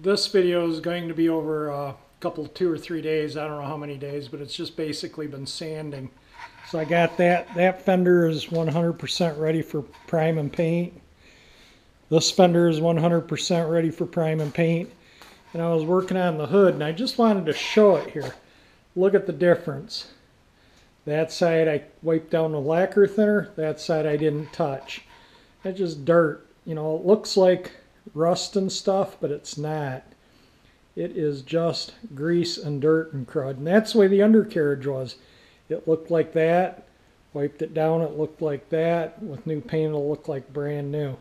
This video is going to be over a couple, 2 or 3 days. I don't know how many days, but it's just basically been sanding. So I got that fender is 100% ready for prime and paint. This fender is 100% ready for prime and paint. And I was working on the hood, and I just wanted to show it here. Look at the difference. That side I wiped down with lacquer thinner. That side I didn't touch. That's just dirt. You know, it looks like rust and stuff, but it's not. It is just grease and dirt and crud. And that's the way the undercarriage was. It looked like that. Wiped it down, it looked like that. With new paint, it'll look like brand new.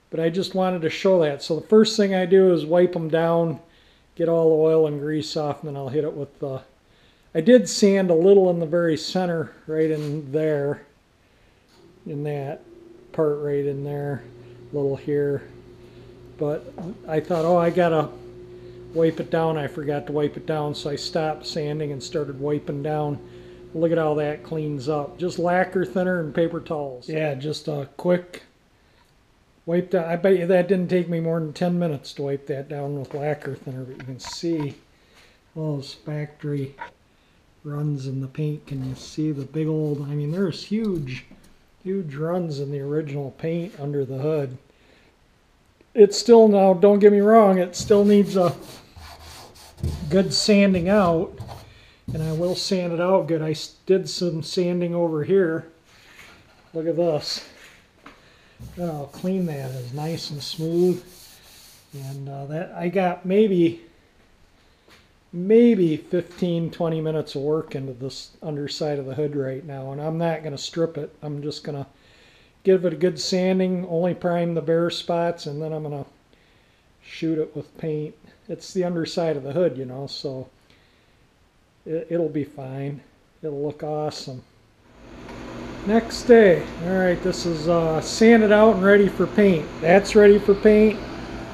But I just wanted to show that. So the first thing I do is wipe them down, get all the oil and grease off, and then I'll hit it with the... I did sand a little in the very center, right in there. In that part right in there. A little here. But I thought, oh, I gotta wipe it down. I forgot to wipe it down, so I stopped sanding and started wiping down. Look at how that cleans up. Just lacquer thinner and paper towels. Yeah, just a quick wipe down. I bet you that didn't take me more than 10 minutes to wipe that down with lacquer thinner, but you can see those factory runs in the paint. Can you see the big old, I mean, there's huge runs in the original paint under the hood. It's still, now don't get me wrong, it still needs a good sanding out, and I will sand it out good. I did some sanding over here. Look at this. Then I'll clean that. It's nice and smooth, and that I got maybe 15-20 minutes of work into this underside of the hood right now, and I'm not going to strip it. I'm just going to give it a good sanding, only prime the bare spots, and then I'm going to shoot it with paint. It's the underside of the hood, you know, so it'll be fine. It'll look awesome. Next day, alright, this is sanded out and ready for paint. That's ready for paint,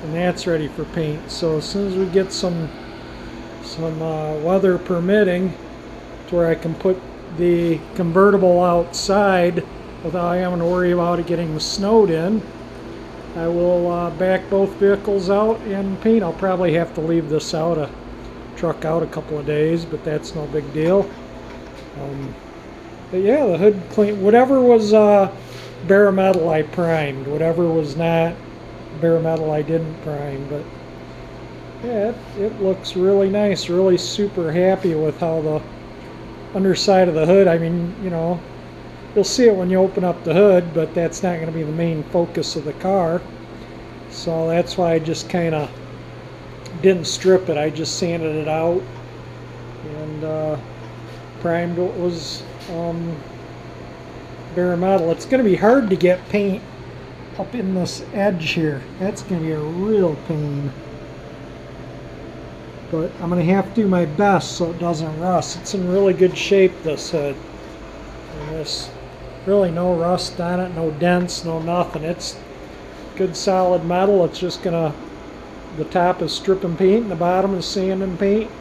and that's ready for paint. So as soon as we get some weather permitting to where I can put the convertible outside without having to worry about it getting snowed in, I will back both vehicles out and paint. I'll probably have to leave this truck out a couple of days, but that's no big deal. But yeah, the hood clean. Whatever was bare metal I primed. Whatever was not bare metal I didn't prime. But yeah, it looks really nice. Really super happy with how the underside of the hood, I mean, you know, you'll see it when you open up the hood, but that's not going to be the main focus of the car. So that's why I just kind of didn't strip it. I just sanded it out and primed what was bare metal. It's going to be hard to get paint up in this edge here. That's going to be a real pain. But I'm going to have to do my best so it doesn't rust. It's in really good shape, this hood. And there's really no rust on it, no dents, no nothing. It's good solid metal. It's just going to, the top is stripping paint and the bottom is sanding paint.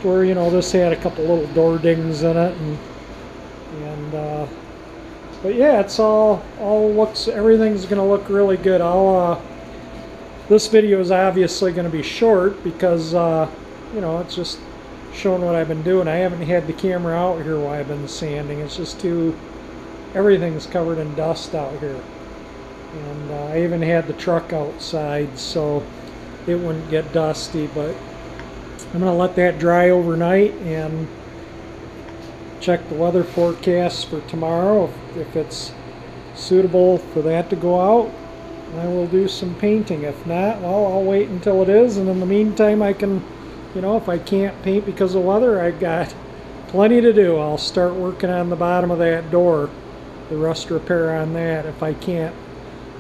To where, you know, this had a couple little door dings in it. But yeah, it's all looks, everything's going to look really good. This video is obviously going to be short because, you know, it's just showing what I've been doing. I haven't had the camera out here while I've been sanding. It's just everything's covered in dust out here. And I even had the truck outside so it wouldn't get dusty. But I'm going to let that dry overnight and check the weather forecast for tomorrow. If it's suitable for that to go out, I will do some painting. If not, well, I'll wait until it is, and in the meantime I can, you know, if I can't paint because of weather, I've got plenty to do. I'll start working on the bottom of that door, the rust repair on that. If I can't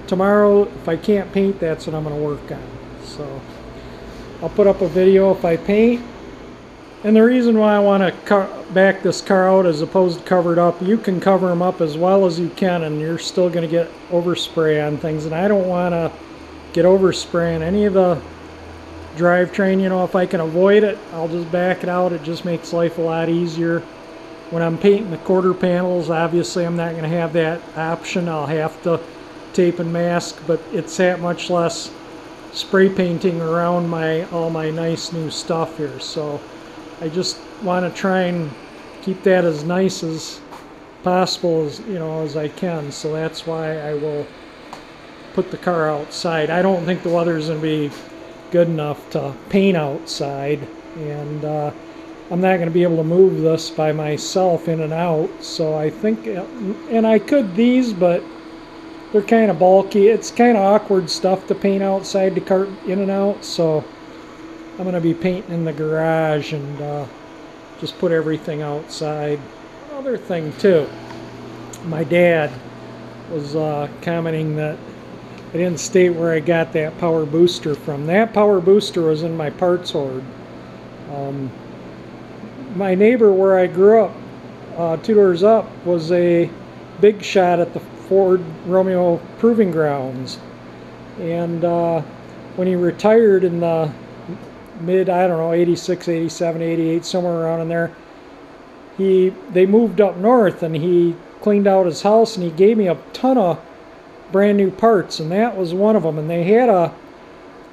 tomorrow, if I can't paint, that's what I'm going to work on. So I'll put up a video if I paint. And the reason why I want to back this car out as opposed to cover it up, you can cover them up as well as you can and you're still going to get overspray on things. And I don't want to get overspray on any of the drivetrain. You know, if I can avoid it, I'll just back it out. It just makes life a lot easier. When I'm painting the quarter panels, obviously I'm not going to have that option. I'll have to tape and mask, but it's that much less spray painting around all my nice new stuff here. So I just want to try and keep that as nice as possible as I can. So that's why I will put the car outside. I don't think the weather's going to be good enough to paint outside, and I'm not going to be able to move this by myself in and out. So I think, and I could these, but they're kind of bulky. It's kind of awkward stuff to paint outside to cart in and out. So I'm going to be painting in the garage and just put everything outside. Another thing too, my dad was commenting that I didn't state where I got that power booster from. That power booster was in my parts hoard. My neighbor where I grew up, 2 doors up, was a big shot at the Ford Romeo Proving Grounds. And when he retired in the mid, I don't know, 86, 87, 88, somewhere around in there, they moved up north and he cleaned out his house and he gave me a ton of brand new parts, and that was one of them. And they had a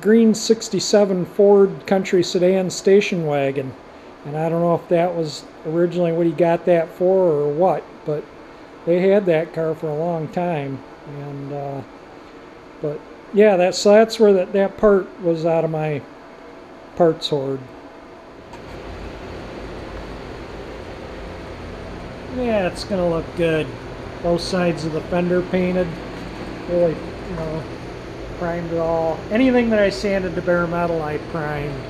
green 67 Ford Country Sedan station wagon, and I don't know if that was originally what he got that for or what, but they had that car for a long time. And but yeah, that's where that part was out of my parts hoard. Yeah, it's gonna look good. Both sides of the fender painted. Really, primed it all. Anything that I sanded to bare metal, I primed.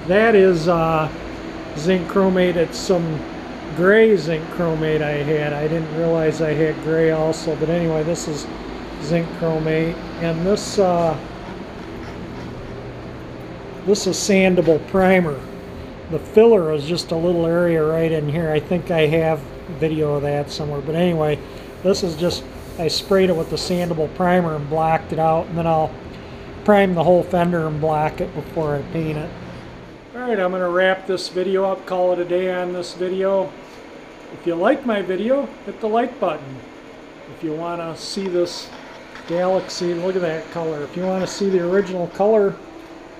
That is zinc chromate. It's some gray zinc chromate I had. I didn't realize I had gray also, but anyway, this is zinc chromate, and this is sandable primer. The filler is just a little area right in here. I think I have video of that somewhere, but anyway, this is just, I sprayed it with the sandable primer and blacked it out, and then I'll prime the whole fender and black it before I paint it. Alright, I'm going to wrap this video up, call it a day on this video. If you like my video, hit the like button. If you want to see this Galaxie, look at that color. If you want to see the original color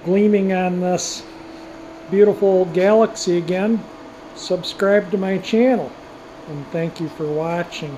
gleaming on this beautiful Galaxie again, subscribe to my channel. And thank you for watching.